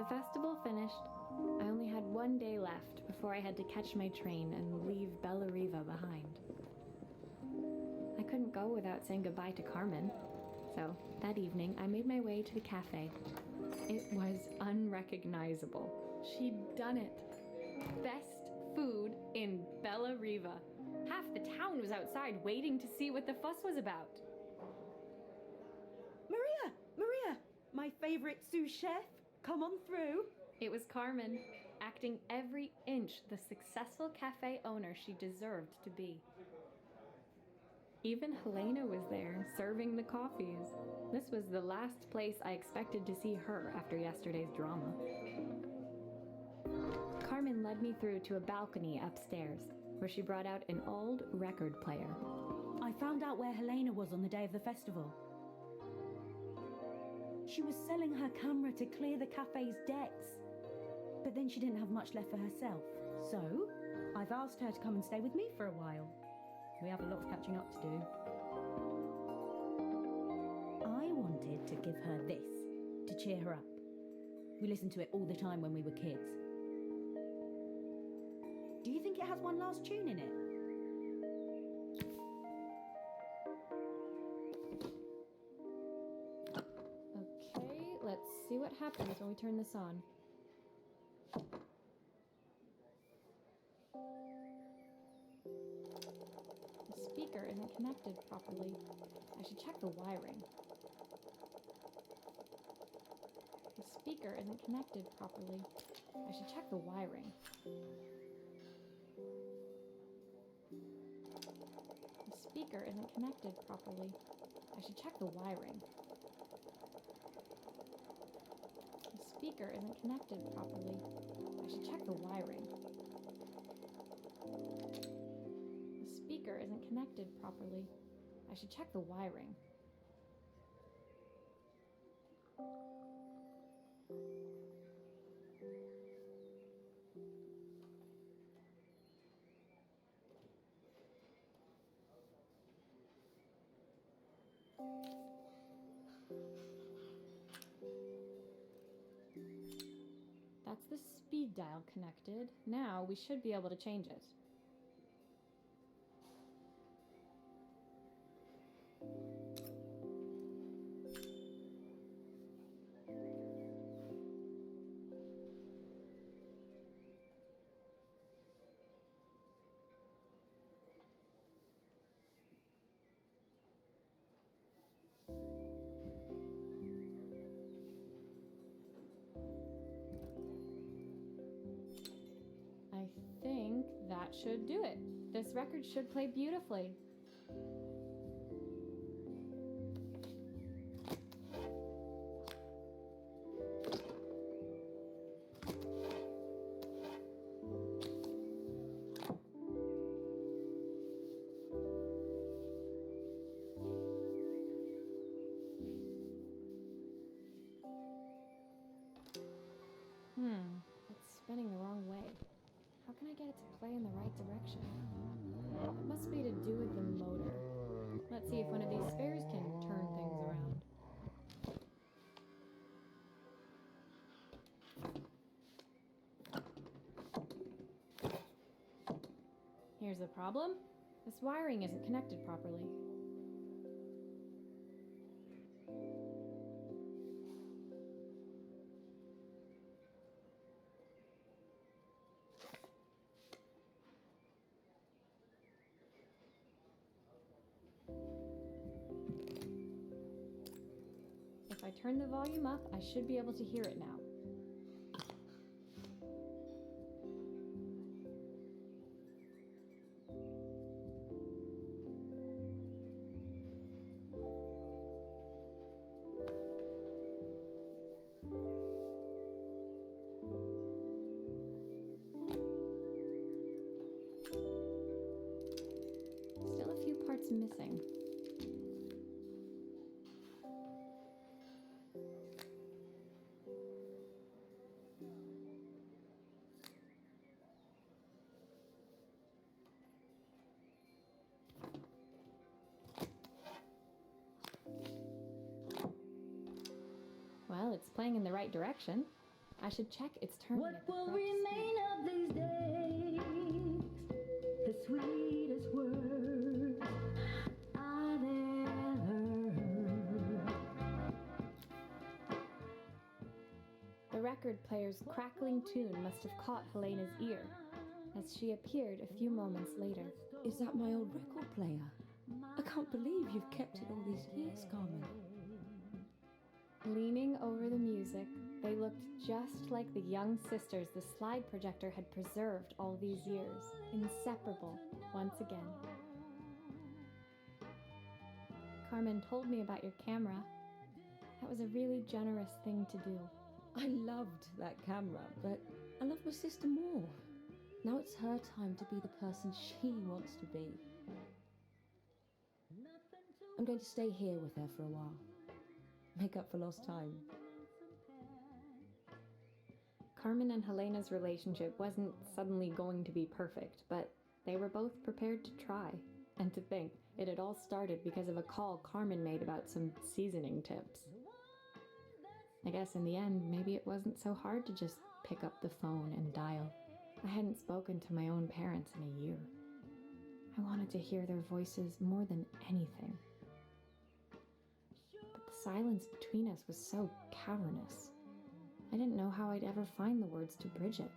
The festival finished. I only had one day left before I had to catch my train and leave Bella Riva behind. I couldn't go without saying goodbye to Carmen, so that evening I made my way to the cafe. It was unrecognizable. She'd done it. Best food in Bella Riva. Half the town was outside waiting to see what the fuss was about. Maria, my favorite sous chef. Come on through. It was Carmen, acting every inch the successful cafe owner she deserved to be. Even Helena was there, serving the coffees. This was the last place I expected to see her after yesterday's drama. Carmen led me through to a balcony upstairs, where she brought out an old record player. I found out where Helena was on the day of the festival. She was selling her camera to clear the cafe's debts. But then she didn't have much left for herself. So, I've asked her to come and stay with me for a while. We have a lot of catching up to do. I wanted to give her this, to cheer her up. We listened to it all the time when we were kids. Do you think it has one last tune in it? Okay, let's see what happens when we turn this on. The speaker isn't connected properly. I should check the wiring. The speaker isn't connected properly. I should check the wiring. The speaker isn't connected properly. I should check the wiring. The speaker isn't connected properly. I should check the wiring. The speaker isn't connected properly. I should check the wiring. That's the speed dial connected. Now we should be able to change it. I think that should do it. This record should play beautifully. It's spinning the wrong way. How can I get it to play in the right direction? It must be to do with the motor. Let's see if one of these spares can turn things around. Here's the problem. This wiring isn't connected properly. If I turn the volume up, I should be able to hear it now. Still a few parts missing. Well, it's playing in the right direction. I should check its turning What at the will crop remain of these days? The sweetest words I've ever heard. The record player's crackling tune must have caught Helena's ear, as she appeared a few moments later. Is that my old record player? I can't believe you've kept it all these years, Carmen. Leaning over the music, they looked just like the young sisters the slide projector had preserved all these years, inseparable once again. Carmen told me about your camera. That was a really generous thing to do. I loved that camera, but I love my sister more. Now it's her time to be the person she wants to be. I'm going to stay here with her for a while. Make up for lost time. Carmen and Helena's relationship wasn't suddenly going to be perfect, but they were both prepared to try. And to think, it had all started because of a call Carmen made about some seasoning tips. I guess in the end, maybe it wasn't so hard to just pick up the phone and dial. I hadn't spoken to my own parents in a year. I wanted to hear their voices more than anything. But the silence between us was so cavernous. I didn't know how I'd ever find the words to bridge it.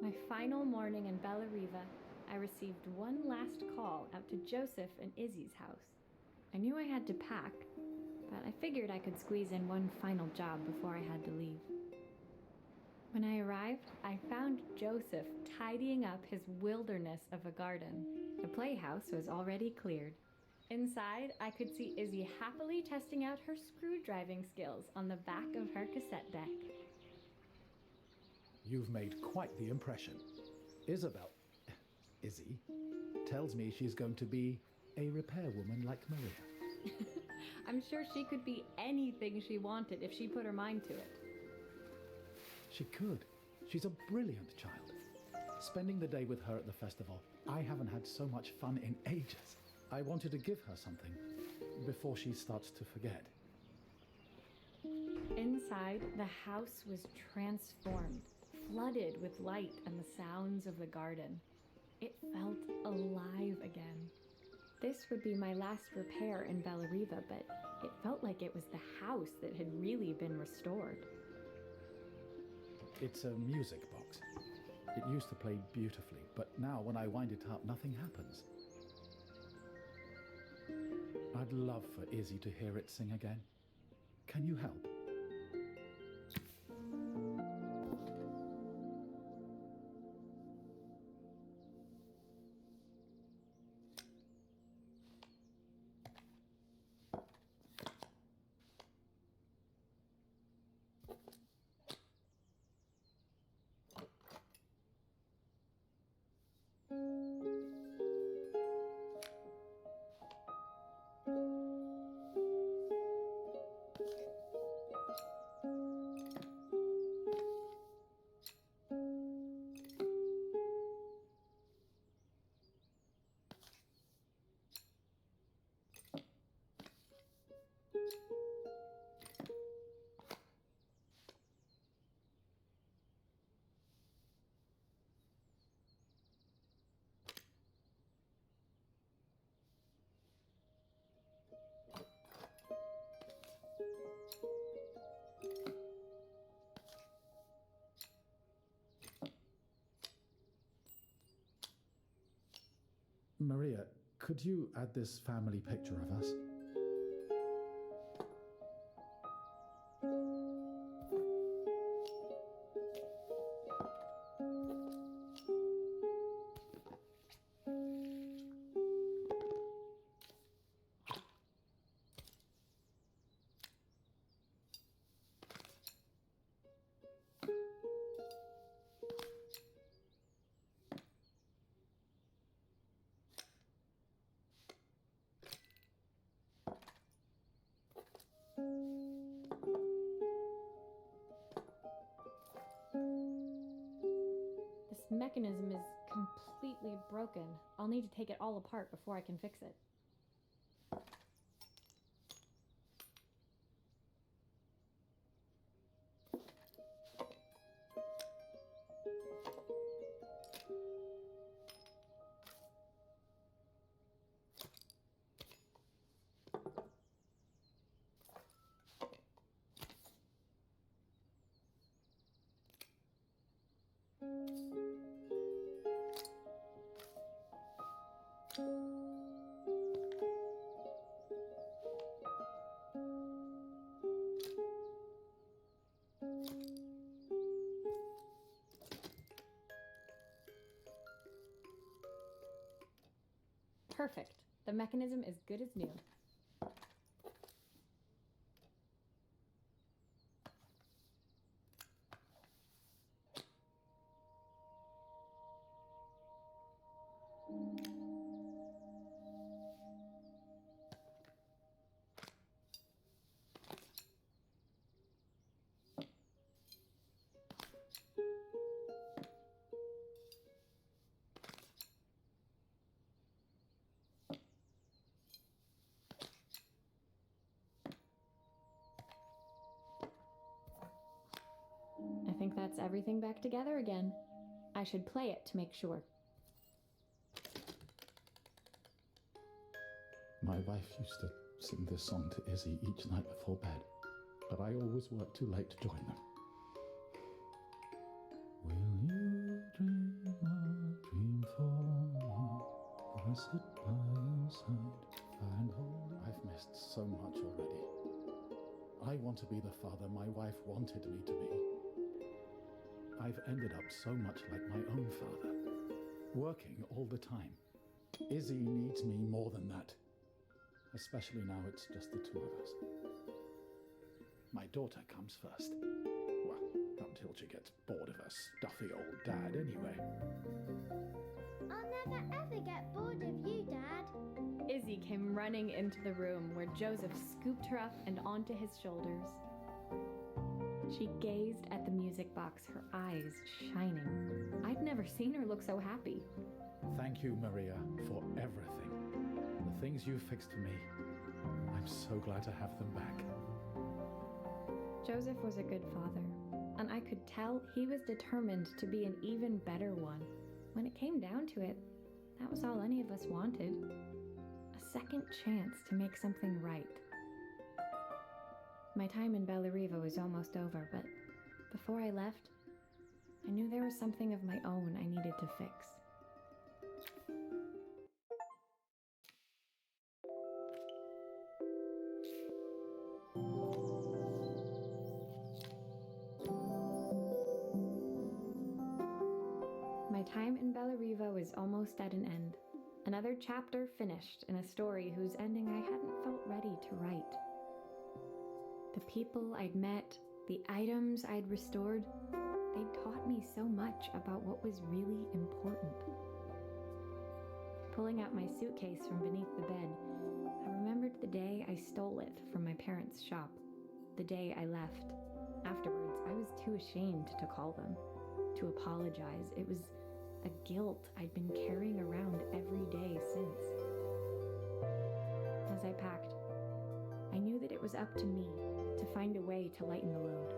My final morning in Bella Riva, I received one last call out to Joseph and Izzy's house. I knew I had to pack, but I figured I could squeeze in one final job before I had to leave. When I arrived, I found Joseph tidying up his wilderness of a garden. The playhouse was already cleared. Inside, I could see Izzy happily testing out her screw-driving skills on the back of her cassette deck. You've made quite the impression. Izzy, tells me she's going to be a repairwoman like Maria. I'm sure she could be anything she wanted if she put her mind to it. She could. She's a brilliant child. Spending the day with her at the festival, I haven't had so much fun in ages. I wanted to give her something before she starts to forget. Inside, the house was transformed, flooded with light and the sounds of the garden. It felt alive again. This would be my last repair in Bella Riva, but it felt like it was the house that had really been restored. It's a music box. It used to play beautifully, but now when I wind it up, nothing happens. I'd love for Izzy to hear it sing again. Can you help? Maria, could you add this family picture of us? mechanism is completely broken. I'll need to take it all apart before I can fix it. Perfect. The mechanism is good as new. I think that's everything back together again. I should play it to make sure. My wife used to sing this song to Izzy each night before bed, but I always worked too late to join them. Will you dream a dream for me? I sit by your side, find holy. I've missed so much already. I want to be the father my wife wanted me to be. I've ended up so much like my own father, working all the time. Izzy needs me more than that, especially now it's just the two of us. My daughter comes first. Well, until she gets bored of her stuffy old dad anyway. I'll never ever get bored of you, Dad. Izzy came running into the room where Joseph scooped her up and onto his shoulders. She gazed at the music box, her eyes shining. I'd never seen her look so happy. Thank you, Maria, for everything. The things you fixed for me. I'm so glad to have them back. Joseph was a good father, and I could tell he was determined to be an even better one. When it came down to it, that was all any of us wanted. A second chance to make something right. My time in Bellariva was almost over, but before I left, I knew there was something of my own I needed to fix. My time in Bellariva was almost at an end. Another chapter finished in a story whose ending I hadn't felt ready to write. The people I'd met, the items I'd restored, they'd taught me so much about what was really important. Pulling out my suitcase from beneath the bed, I remembered the day I stole it from my parents' shop, the day I left. Afterwards, I was too ashamed to call them, to apologize. It was a guilt I'd been carrying around every day since. As I packed, I knew that it was up to me to find a way to lighten the load.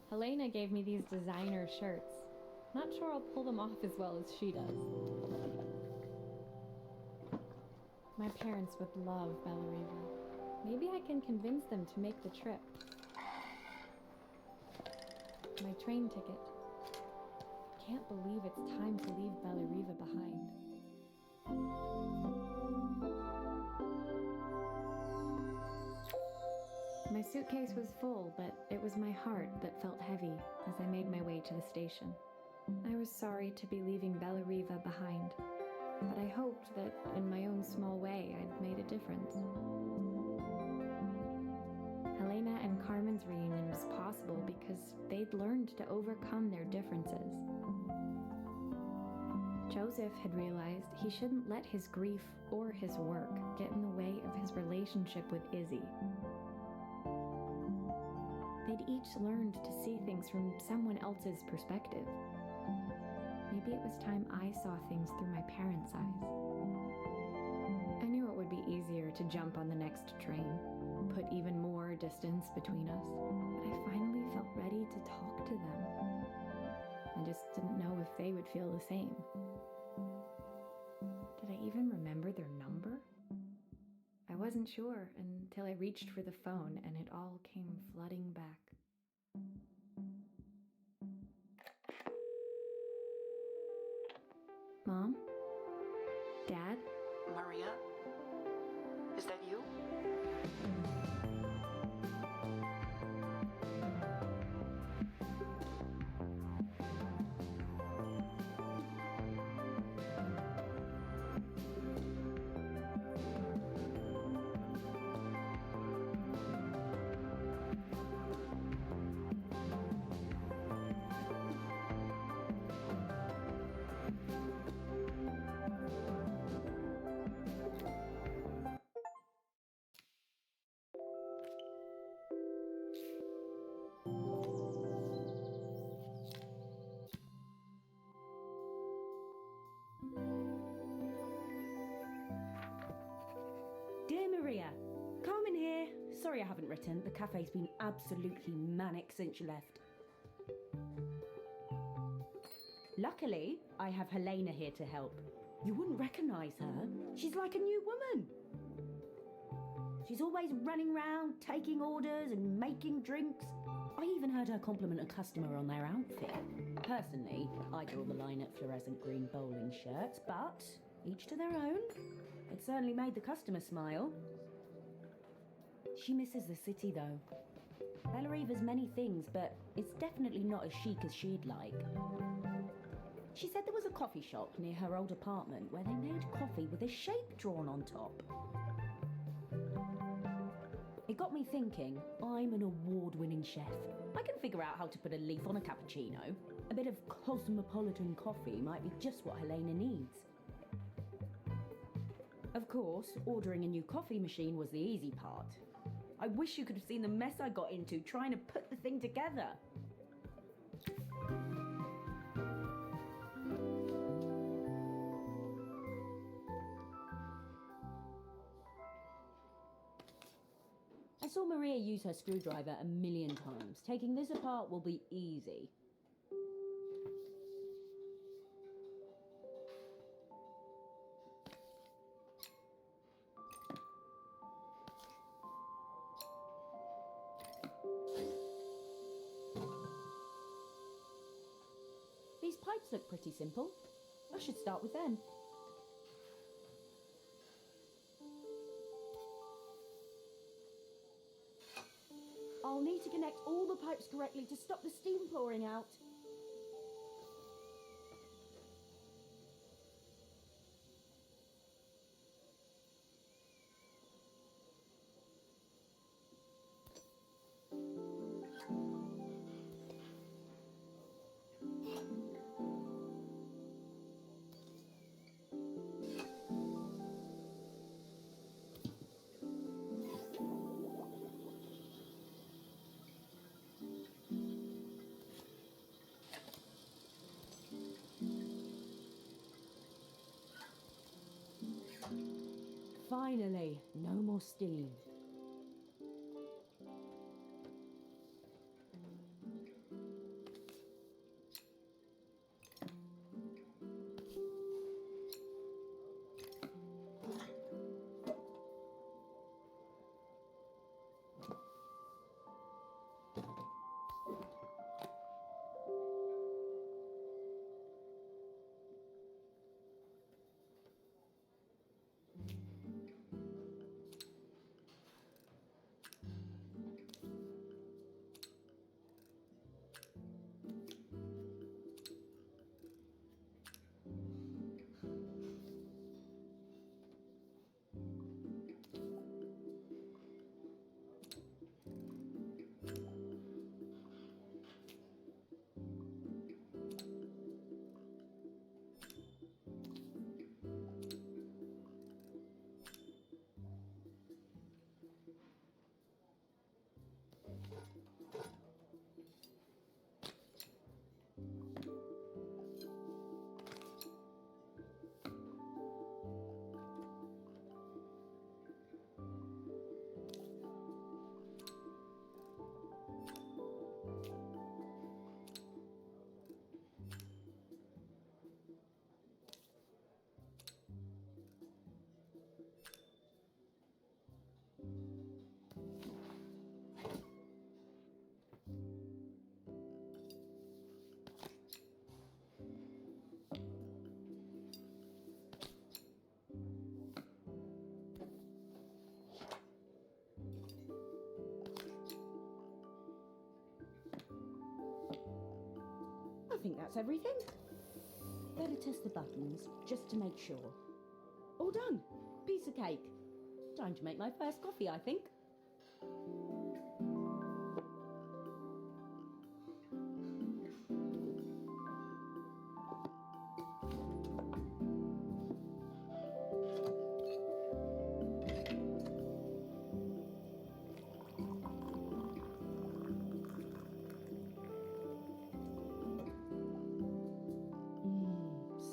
Helena gave me these designer shirts. Not sure I'll pull them off as well as she does. My parents would love Bellariva. Maybe I can convince them to make the trip. My train ticket. Can't believe it's time to leave Bellariva behind. My suitcase was full, but it was my heart that felt heavy as I made my way to the station. I was sorry to be leaving Bellariva behind, but I hoped that in my own small way I'd made a difference. Helena and Carmen's reunion was possible because they'd learned to overcome their differences. Joseph had realized he shouldn't let his grief or his work get in the way of his relationship with Izzy. They'd each learned to see things from someone else's perspective. Maybe it was time I saw things through my parents' eyes. I knew it would be easier to jump on the next train, put even more distance between us, but I finally felt ready to talk to them. I just didn't know if they would feel the same. Did I even remember their number? I wasn't sure until I reached for the phone and it all came flooding back. Mom? Dad? Maria? Is that you? Dear Maria, Carmen here. Sorry I haven't written. The cafe's been absolutely manic since you left. Luckily, I have Helena here to help. You wouldn't recognise her. She's like a new woman. She's always running round, taking orders and making drinks. I even heard her compliment a customer on their outfit. Personally, I draw the line at fluorescent green bowling shirts, but each to their own. It certainly made the customer smile. She misses the city, though. Bellariva's many things, but it's definitely not as chic as she'd like. She said there was a coffee shop near her old apartment where they made coffee with a shape drawn on top. It got me thinking, I'm an award-winning chef. I can figure out how to put a leaf on a cappuccino. A bit of cosmopolitan coffee might be just what Helena needs. Of course, ordering a new coffee machine was the easy part. I wish you could have seen the mess I got into trying to put the thing together. I saw Maria use her screwdriver a million times. Taking this apart will be easy. These pipes look pretty simple. I should start with them. I'll need to connect all the pipes correctly to stop the steam pouring out. Finally, no more steam. think that's everything. Better test the buttons, just to make sure. All done. Piece of cake. Time to make my first coffee, I think.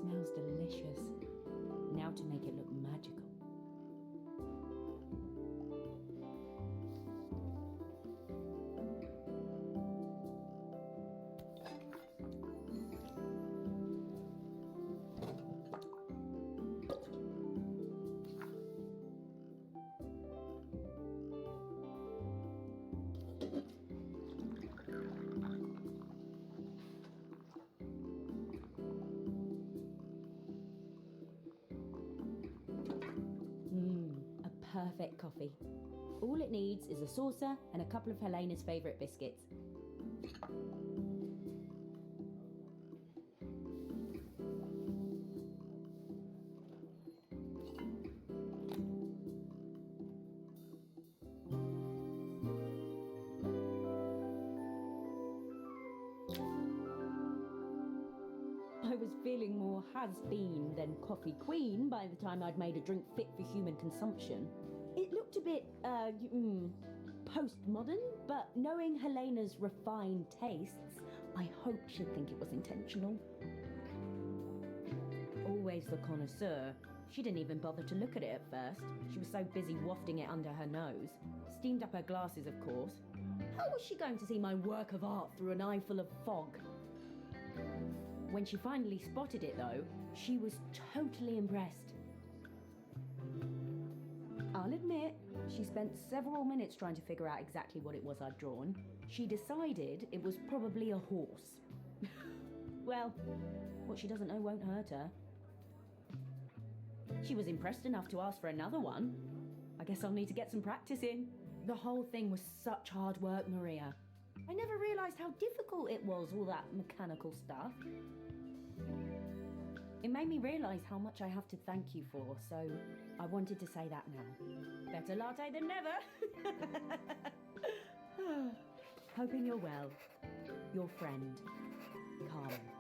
Smells delicious. Now to make it look magical. A perfect coffee. All it needs is a saucer and a couple of Helena's favourite biscuits. I was feeling more has-been than coffee queen by the time I'd made a drink fit for human consumption. It looked a bit, postmodern, but knowing Helena's refined tastes, I hope she'd think it was intentional. Always the connoisseur. She didn't even bother to look at it at first. She was so busy wafting it under her nose. Steamed up her glasses, of course. How was she going to see my work of art through an eye full of fog? When she finally spotted it, though, she was totally impressed. I'll admit, she spent several minutes trying to figure out exactly what it was I'd drawn. She decided it was probably a horse. Well, what she doesn't know won't hurt her. She was impressed enough to ask for another one. I guess I'll need to get some practice in. The whole thing was such hard work, Maria. I never realised how difficult it was, all that mechanical stuff. It made me realise how much I have to thank you for, so I wanted to say that now. Better latte than never. Hoping you're well. Your friend, Carmen.